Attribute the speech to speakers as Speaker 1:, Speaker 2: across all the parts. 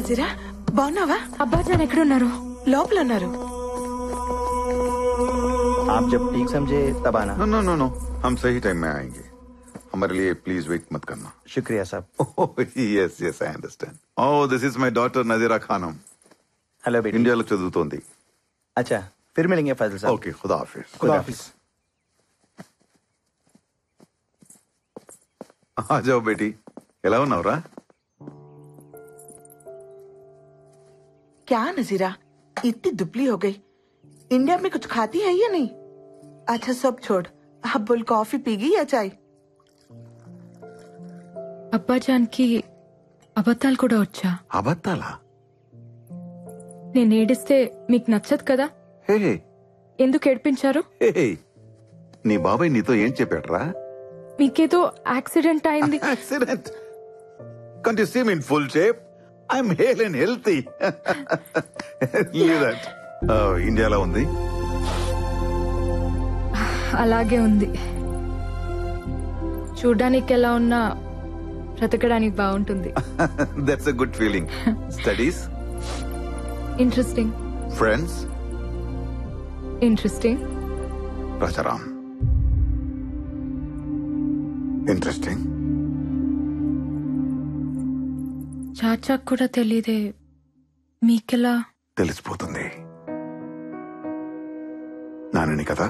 Speaker 1: నజీరా బాగున్నావా?
Speaker 2: అబ్బాజాన్ ఎక్కడున్నారు?
Speaker 1: లోపల ఉన్నారు.
Speaker 3: आप जब ठीक समझे तब आना।
Speaker 4: नो नो नो हम सही टाइम में आएंगे, हमारे लिए प्लीज वेट मत करना।
Speaker 3: शुक्रिया साहब।
Speaker 4: Yes yes I understand. Oh this is my daughter Nazira Khanam.
Speaker 3: Hello बेटी।
Speaker 4: इंडिया లో చదువుతోంది।
Speaker 3: अच्छा फिर मिलेंगे फैजल साहब।
Speaker 4: ओके खुदा हाफिज।
Speaker 3: खुदा हाफिज।
Speaker 4: आ जाओ बेटी, ఎలా ఉన్నావురా?
Speaker 1: क्या नजीरा इतनी दुबली हो गई? इंडिया में कुछ खाती है या नहीं? अच्छा सब छोड़, अब बोल कॉफी पीगी या चाय?
Speaker 2: అబ్బాజాన్ కి అబద్ధాలు కూడా వచ్చా?
Speaker 4: అబద్ధాలా?
Speaker 2: నేను ఏడిస్తే మీకు నచ్చదు కదా?
Speaker 4: హే
Speaker 2: ఎందుకు ఏడిపించారు?
Speaker 4: హే నీ బాబాయ్ నీతో ఏం చెప్పాడరా?
Speaker 2: మీకేదో యాక్సిడెంట్ అయింది.
Speaker 4: Accident? Can't you see me in full shape? I am hale and healthy. Leave that. ఇండియాలో ఉంది?
Speaker 2: అలాగే ఉంది. చూడ్డానికి ఎలా ఉన్నా బ్రతకడానికి బాగుంటుంది.
Speaker 4: That's a good feeling. Studies?
Speaker 2: Interesting.
Speaker 4: Friends?
Speaker 2: Interesting.
Speaker 4: Rajaram interesting.
Speaker 2: చాచాకు కూడా తెలియదే, మీకెలా?
Speaker 4: తెలిసిపోతుంది. నానని కదా.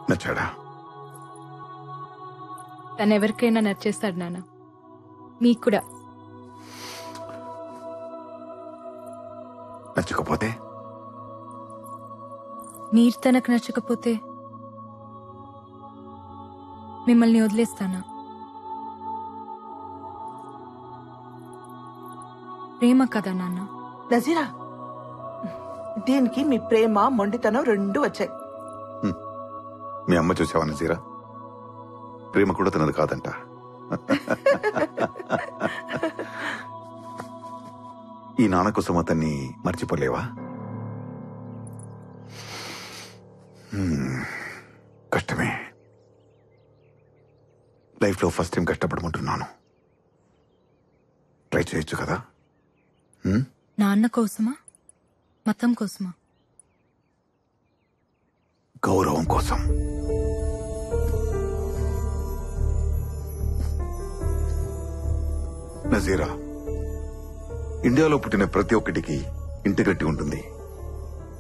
Speaker 4: నచ్చాడా?
Speaker 2: తను ఎవరికైనా నచ్చేస్తాడు నాన్న, మీకు కూడా.
Speaker 4: నచ్చకపోతే?
Speaker 2: మీరు తనకు నచ్చకపోతే మిమ్మల్ని వదిలేస్తానా? ప్రేమ కదా నాన్న.
Speaker 1: నజీరా దీనికి మీ ప్రేమ మొండితనం రెండు వచ్చాయి.
Speaker 4: మీ అమ్మ చూసావా నజీరా? ప్రేమ కూడా తనది కాదంట. ఈ నాన్న కోసం అతన్ని మర్చిపోలేవా? కష్టమే. లైఫ్ లో ఫస్ట్ టైం కష్టపడమంటున్నాను. ట్రై చేయొచ్చు కదా?
Speaker 2: నాన్న కోసమా, మతం కోసమా?
Speaker 4: గౌరవం కోసం. నజీరా, ఇండియాలో పుట్టిన ప్రతి ఒక్కటికి ఇంటిగట్టి ఉంటుంది.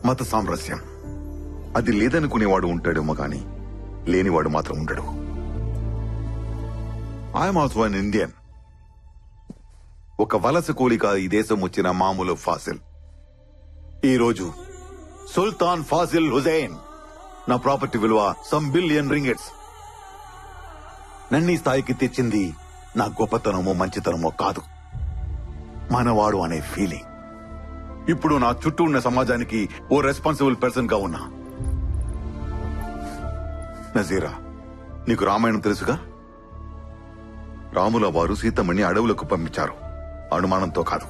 Speaker 4: మత సామరస్యం అది లేదనుకునేవాడు ఉంటాడేమో గాని లేనివాడు మాత్రం ఉండడు. I'm also an Indian. ఒక వలస కూలిక ఈ దేశం వచ్చిన మామూలు ఫాసిల్. ఈ రోజు సుల్తాన్ ఫాసిల్ హుజైన్ నా ప్రాపర్టీ విలువ సమ్ బిలియన్ రింగెట్స్. నన్ను ఈ స్థాయికి తెచ్చింది నా గొప్పతనమో మంచితనమో కాదు, మనవాడు అనే ఫీలింగ్. ఇప్పుడు నా చుట్టూ ఉన్న సమాజానికి ఓ రెస్పాన్సిబుల్ పర్సన్ గా ఉన్నా. నజీరా, నీకు రామాయణం తెలుసుగా? రాముల వారు సీతమ్మని అడవులకు పంపించారు, అనుమానంతో కాదు.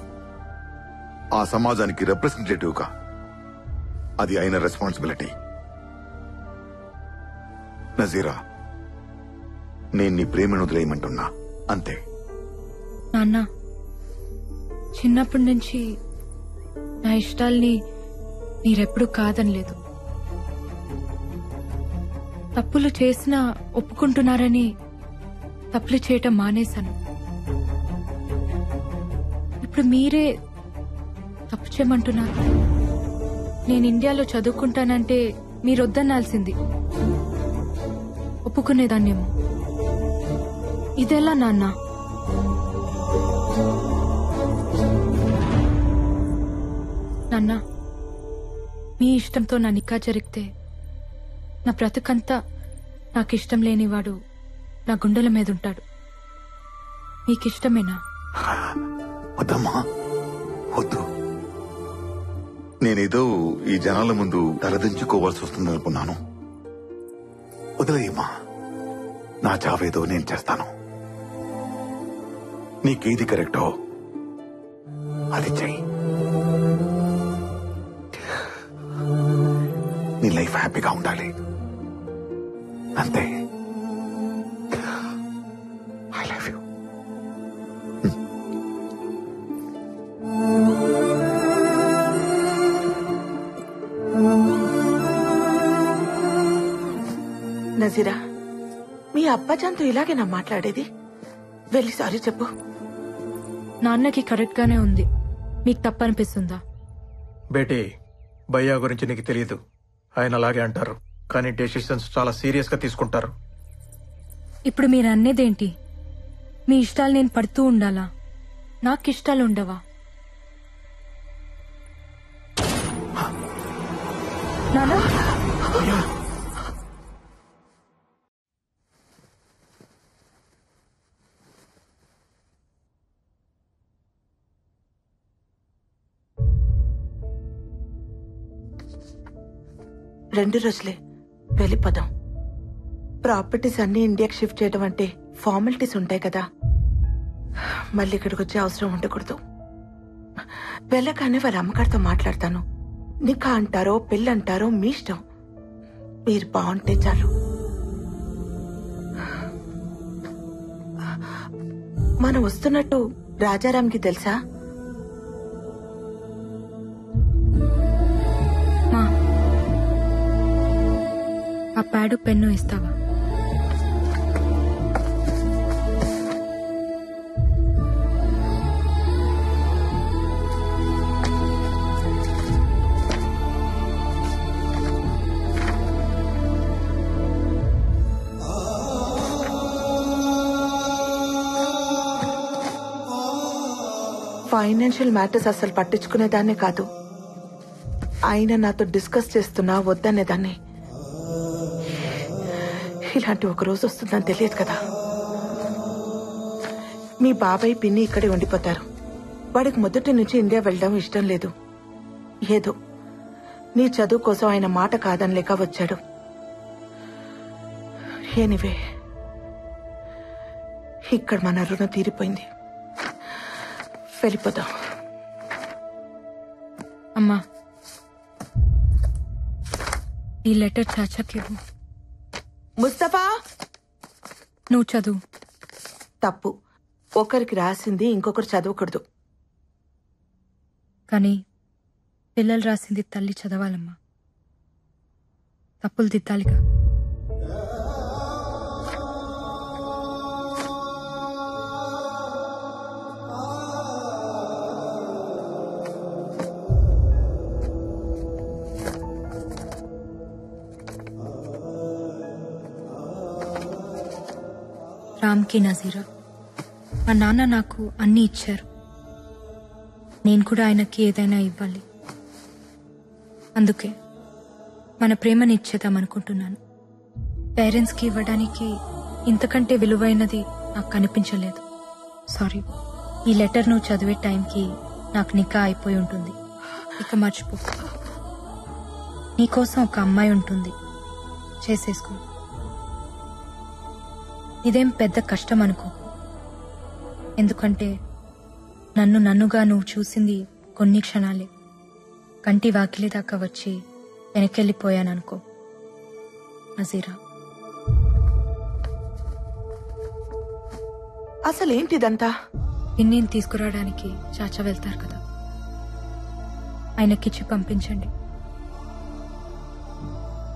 Speaker 4: ఆ సమాజానికి రిప్రజెంటేటివ్ గా. అది అయిన రెస్పాన్సిబిలిటీ. నజీరా, నేను నీ ప్రేమను వదిలేయమంటున్నా, అంతే.
Speaker 2: నాన్న, చిన్నప్పటి నుంచి నా ఇష్టాల్ని మీరెప్పుడు కాదనలేదు. తప్పులు చేసినా ఒప్పుకుంటున్నారని తప్పులు చేయటం మానేశాను. ఇప్పుడు మీరే తప్పు చేయమంటున్నారు. నేను ఇండియాలో చదువుకుంటానంటే మీరొద్దనాల్సింది. ఒప్పుకునేదాన్నేమో. ఇదెలా నాన్న? నాన్న, మీ ఇష్టంతో నా నిక్కా జరిగితే నా బ్రతుకంతా నాకిష్టం లేనివాడు నా గుండెల మీద ఉంటాడు. మీకిష్టమేనా?
Speaker 4: వద్దమ్మా, వద్దు. నేనేదో ఈ జనాల ముందు తలదించుకోవాల్సి వస్తుందనుకున్నాను. వదిలేయమ్మా, నా చావేదో నేను చేస్తాను. నీకేది కరెక్టో అది చెయ్యి. నీ లైఫ్ హ్యాపీగా ఉండాలి, అంతే.
Speaker 1: నజీరా, మీ అబ్బాజాన్తో ఇలాగేనా మాట్లాడేది? వెళ్ళి సారీ చెప్పు.
Speaker 2: నాన్నకి కరెక్ట్ గానే ఉంది, మీకు తప్పనిపిస్తుందా?
Speaker 5: బేటీ, భయ్యా గురించి నీకు తెలియదు. ఆయన అలాగే అంటారు, కానీ డెసిషన్స్ చాలా సీరియస్ గా తీసుకుంటారు.
Speaker 2: ఇప్పుడు మీరు అన్నేదేంటి? మీ ఇష్టాలు నేను పడుతూ ఉండాలా? నాకు ఇష్టాలు ఉండవా? నాన్న,
Speaker 1: రెండు రోజులే, వెళ్ళిపోదాం. ప్రాపర్టీస్ అన్ని ఇండియాకి షిఫ్ట్ చేయడం అంటే ఫార్మాలిటీస్ ఉంటాయి కదా, మళ్ళీ ఇక్కడికి వచ్చే అవసరం ఉండకూడదు. వెళ్ళగానే వాళ్ళ అమ్మగారితో మాట్లాడతాను. నికా అంటారో పెళ్ళంటారో మీ ఇష్టం, మీరు బాగుంటే చాలు. మనం వస్తున్నట్టు రాజారాంకి తెలుసా?
Speaker 2: మా ఆ ప్యాడు పెన్ను ఇస్తావా?
Speaker 1: ఫైనాన్షియల్ మ్యాటర్స్ అసలు పట్టించుకునేదాన్నే కాదు, ఆయన నాతో డిస్కస్ చేస్తున్నా వద్దనేదాన్ని. ఇలాంటి ఒక రోజు వస్తుందని తెలియదు కదా. మీ బాబాయ్ పిన్ని ఇక్కడే ఉండిపోతారు. వాడికి మొదటి నుంచి ఇండియా వెళ్ళడం ఇష్టం లేదు. ఏదో నీ చదువు కోసం ఆయన మాట కాదనలేక వచ్చాడు. ఎనీవే, ఇక్కడ మన రుణం తీరిపోయింది, వెళ్ళిపోదాం.
Speaker 2: అమ్మా, ఈ లెటర్ చాచాకివ్వు.
Speaker 1: ముస్తఫా,
Speaker 2: నువ్వు చదువు.
Speaker 1: తప్పు. ఒకరికి రాసింది ఇంకొకరు చదవకూడదు.
Speaker 2: కానీ పిల్లలు రాసింది తల్లి చదవాలమ్మా, తప్పులు దిద్దాలిగా. రామ్కి నజీరా, మా నాన్న నాకు అన్నీ ఇచ్చారు, నేను కూడా ఆయనకి ఏదైనా ఇవ్వాలి. అందుకే మన ప్రేమని ఇచ్చేద్దామనుకుంటున్నాను. పేరెంట్స్కి ఇవ్వడానికి ఇంతకంటే విలువైనది నాకు కనిపించలేదు. సారీ, ఈ లెటర్ నువ్వు చదివే టైంకి నాకు నికా అయిపోయి ఉంటుంది. ఇక మర్చిపో. నీకోసం ఒక అమ్మాయి ఉంటుంది, చేసేసుకో. ఇదేం పెద్ద కష్టం అనుకో, ఎందుకంటే నన్నుగా నువ్వు చూసింది కొన్ని క్షణాలే. కంటి వాకిలి దాకా వచ్చి వెనకెళ్ళిపోయాననుకో నజీరా.
Speaker 1: అసలేంటిదంతా?
Speaker 2: పిన్నిని తీసుకురావడానికి చాచా వెళ్తారు కదా, ఆయనకిచ్చి పంపించండి.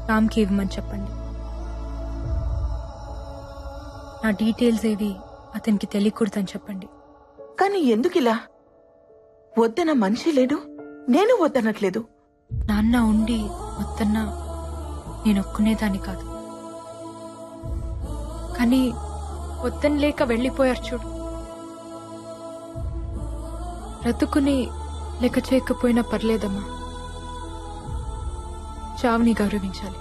Speaker 2: రామ్కి ఇవ్వమని చెప్పండి. నా డీటెయిల్స్ ఏవి అతనికి తెలియకూడదని చెప్పండి.
Speaker 1: కానీ ఎందుకిలా? వద్దన మనిషి లేడు, నేను వద్దనట్లేదు.
Speaker 2: నాన్న ఉండి వద్దన్నా నేను ఒక్కునేదాన్ని కాదు, కానీ వద్దని లేక వెళ్ళిపోయారు చూడు. బ్రతుకుని లెక్క చేయకపోయినా పర్లేదమ్మా, చావుని గౌరవించాలి.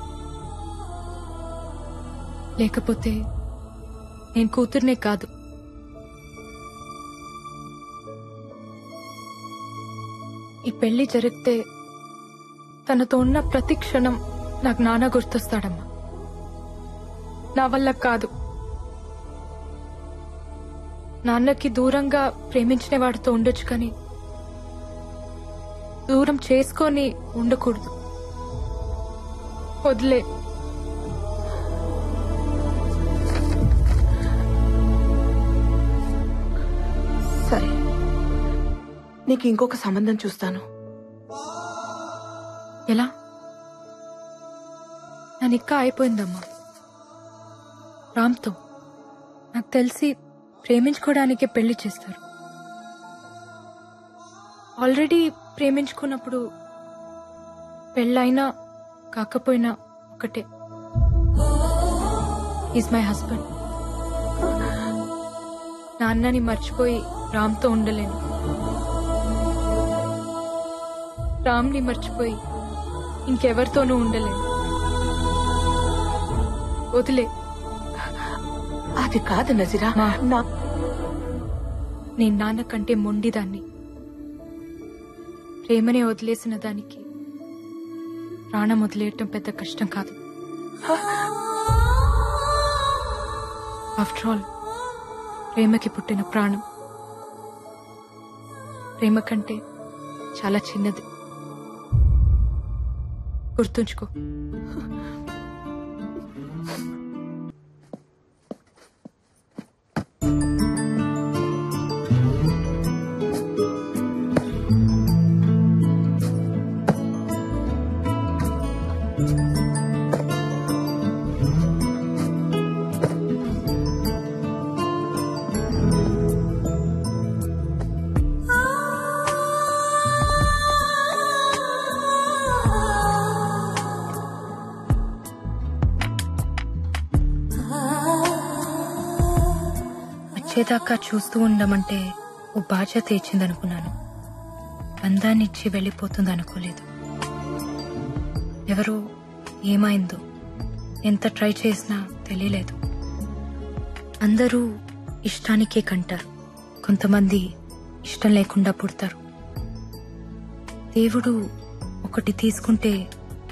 Speaker 2: లేకపోతే నేను కూతుర్నే కాదు, ఈ పెళ్లి జరిగితే తనతో ఉన్న ప్రతి క్షణం నాకు నాన్న గుర్తొస్తాడమ్మా. నా వల్ల కాదు. నాన్నకి దూరంగా ప్రేమించిన వాడితో ఉండొచ్చు, కానీ దూరం చేసుకొని ఉండకూడదు. వదిలే.
Speaker 1: సరే, నీకు ఇంకొక సంబంధం చూస్తాను.
Speaker 2: ఎలా? నా నిక్కా అయిపోయిందమ్మా. రామ్తో. నాకు తెలిసి ప్రేమించుకోవడానికే పెళ్లి చేస్తారు. ఆల్రెడీ ప్రేమించుకున్నప్పుడు పెళ్ళైనా కాకపోయినా ఒకటే. Is my husband. నాన్నని మర్చిపోయి రామ్తో ఉండలేను. రామ్ని మర్చిపోయి ఇంకెవరితోనూ ఉండలేను. వదిలే.
Speaker 1: అది కాదు నజీరా.
Speaker 2: నేను నాన్న కంటే మొండిదాన్ని. ప్రేమనే వదిలేసిన దానికి ప్రాణం వదిలేయటం పెద్ద కష్టం కాదు. ఆఫ్టర్ ఆల్ ప్రేమకి పుట్టిన ప్రాణం ప్రేమ కంటే చాలా చిన్నది. గుర్తుంచుకో. వచ్చేదాకా చూస్తూ ఉండమంటే ఓ బాధ్యత ఇచ్చిందనుకున్నాను. బంధాన్నిచ్చి వెళ్ళిపోతుంది అనుకోలేదు. ఎవరో ఏమైందో ఎంత ట్రై చేసినా తెలియలేదు. అందరూ ఇష్టానికే కంటారు, కొంతమంది ఇష్టం లేకుండా పుడతారు. దేవుడు ఒకటి తీసుకుంటే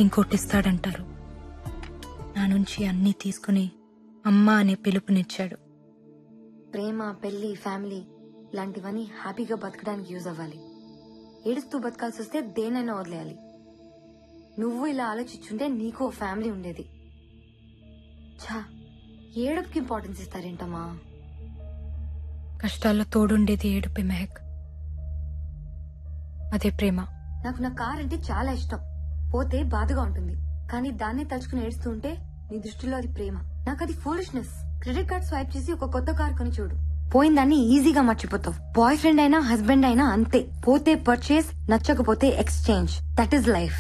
Speaker 2: ఇంకోటిస్తాడంటారు. నా నుంచి అన్నీ తీసుకుని అమ్మ అనే పిలుపునిచ్చాడు.
Speaker 6: ప్రేమ, పెళ్లి, ఫ్యామిలీ ఇలాంటివన్నీ హ్యాపీగా బతకడానికి యూజ్ అవ్వాలి. ఏడుస్తూ బతకాల్సి వస్తే దేనైనా వదిలేయాలి. నువ్వు ఇలా ఆలోచించుంటే నీకు ఫ్యామిలీ ఉండేది. ఛా, ఏడుపుకి ఇంపార్టెన్స్ ఇస్తారేంటమ్మా?
Speaker 2: కష్టాల్లో తోడుండేది ఏడుపే మెహక్. అదే ప్రేమ.
Speaker 6: నాకు నా కార్ అంటే చాలా ఇష్టం. పోతే బాధగా ఉంటుంది, కానీ దాన్నే తలుచుకుని ఏడుస్తూ ఉంటే నీ దృష్టిలో అది ప్రేమ. నాకు అది ఫూలిష్నెస్. క్రెడిట్ కార్డ్ స్వైప్ చేసి ఒక కొత్త కార్ కొని చూడు. పోయిందాన్ని ఈజీగా మర్చిపోతావు. బాయ్ ఫ్రెండ్ అయినా హస్బెండ్ అయినా అంతే. పోతే పర్చేస్, నచ్చకపోతే ఎక్స్చేంజ్. That is life.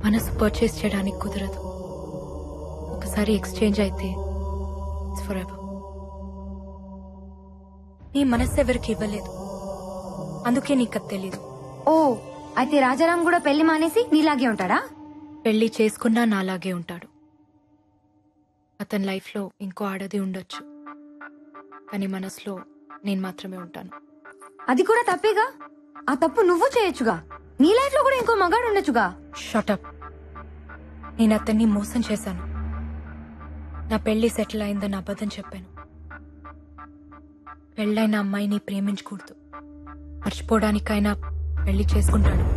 Speaker 2: మనసు పర్చేస్ చేయడానికి కుదరదు. ఒకసారి ఎక్స్చేంజ్ అయితే ఇట్స్ ఫర్ ఎవర్. నీ మనసు ఎవరికి ఇవ్వలేదు, అందుకే నీకు అది తెలీదు.
Speaker 6: ఓ, అయితే రాజారాం కూడా పెళ్లి మానేసి నీలాగే ఉంటాడా?
Speaker 2: పెళ్లి చేసుకున్నా నాలాగే ఉంటాడు. అతని లైఫ్ లో ఇంకో ఆడది ఉండొచ్చు, కానీ మనసులో నేను మాత్రమే ఉంటాను.
Speaker 6: అది కూడా తప్పేగా. ఆ తప్పు నువ్వు చేయొచ్చుగా. నీ లైఫ్ లో కూడా ఇంకో మగాడు ఉండొచ్చుగా.
Speaker 2: షటప్. నేను అతన్ని మోసం చేశాను. నా పెళ్లి సెటిల్ అయిందని అబద్ధం చెప్పాను. పెళ్ళైన అమ్మాయిని ప్రేమించకూడదు, మర్చిపోవడానికైనా పెళ్లి చేసుకుంటాడు.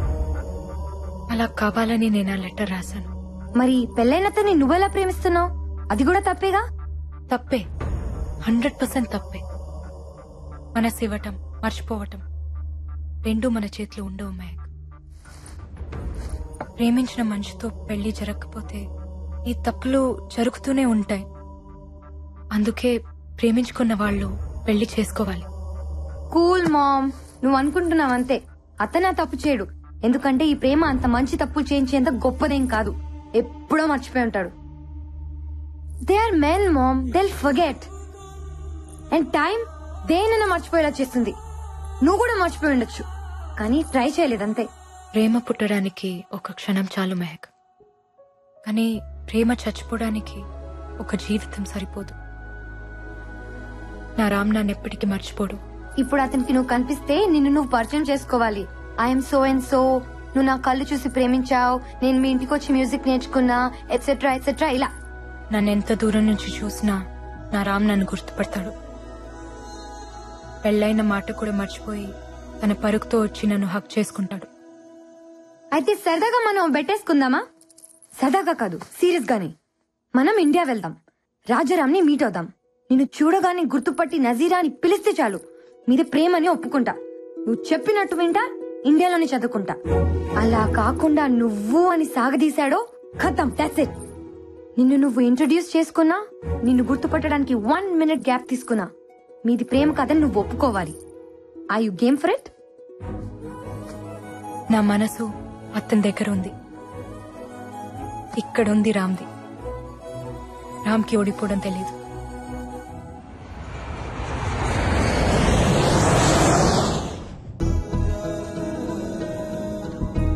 Speaker 2: అలా కావాలని నేను ఆ లెటర్ రాశాను.
Speaker 6: మరి పెళ్ళైనతని నువ్వెలా ప్రేమిస్తున్నావు? అది కూడా తప్పేగా.
Speaker 2: తప్పే, 100% తప్పే. మనసు ఇవ్వటం, మర్చిపోవటం రెండూ మన చేతిలో ఉండవు మహక్. ప్రేమించిన మనిషితో పెళ్లి జరగకపోతే ఈ తప్పులు జరుగుతూనే ఉంటాయి. అందుకే ప్రేమించుకున్న వాళ్ళు పెళ్లి చేసుకోవాలి.
Speaker 6: కూల్ మామ్, నువ్వు అనుకుంటున్నావంతే. అతను తప్పు చేయడు, ఎందుకంటే ఈ ప్రేమ అంత మంచి తప్పులు చేయించేంత గొప్పదేం కాదు. ఎప్పుడో మర్చిపోయి ఉంటాడు. They are men ma'am, they'll forget. And time దేనైనా మర్చిపోయేలా చేస్తుంది. నువ్వు కూడా మర్చిపోయి ఉండొచ్చు, కానీ ట్రై చేయలేదంతే.
Speaker 2: ప్రేమ పుట్టడానికి ఒక క్షణం చాలు మెహక్, కానీ ప్రేమ చచ్చిపోవడానికి ఒక జీవితం సరిపోదు. నా రామ్ నన్ను ఎప్పటికీ మర్చిపోడు.
Speaker 6: ఇప్పుడు అతనికి నువ్వు కనిపిస్తే నిన్ను నువ్వు పరిచయం చేసుకోవాలి. ఐఎమ్ సో అండ్ సో, నువ్వు నా కళ్ళు చూసి ప్రేమించావు, నేను మీ ఇంటికి వచ్చి మ్యూజిక్ నేర్చుకున్నా, ఎట్సెట్రా ఎట్సెట్రా. ఇలా
Speaker 2: నన్ను ఎంత దూరం నుంచి చూసినా నా రామ్ నన్ను గుర్తుపడతాడు. పెళ్ళైన మాట కూడా మర్చిపోయి తన పరుగుతో వచ్చి నన్ను హక్ చేసుకుంటాడు.
Speaker 6: అయితే సరదాగా మనం బెట్టేసుకుందామా? సరదాగా కాదు, సీరియస్ గానే. మనం ఇండియా వెళ్దాం, రాజారాంని మీట్ అవుదాం. నిన్ను చూడగానే గుర్తుపట్టి నజీరాని పిలిస్తే చాలు, మీద ప్రేమని ఒప్పుకుంటా. నువ్వు చెప్పినట్టు వింటా, ఇండియాలోనే చదువుకుంటా. అలా కాకుండా నువ్వు అని సాగదీశాడో ఖతం, దట్స్ ఇట్. నిన్ను నువ్వు ఇంట్రొడ్యూస్ చేసుకున్నా, నిన్ను గుర్తుపట్టడానికి 1 minute గ్యాప్ తీసుకున్నా, మీది ప్రేమ కథని నువ్వు ఒప్పుకోవాలి. I you game for it?
Speaker 2: నా మనసు అతని దగ్గర ఉంది. ఇక్కడుంది రామ్ది. రామ్కి ఓడిపోవడం తెలీదు.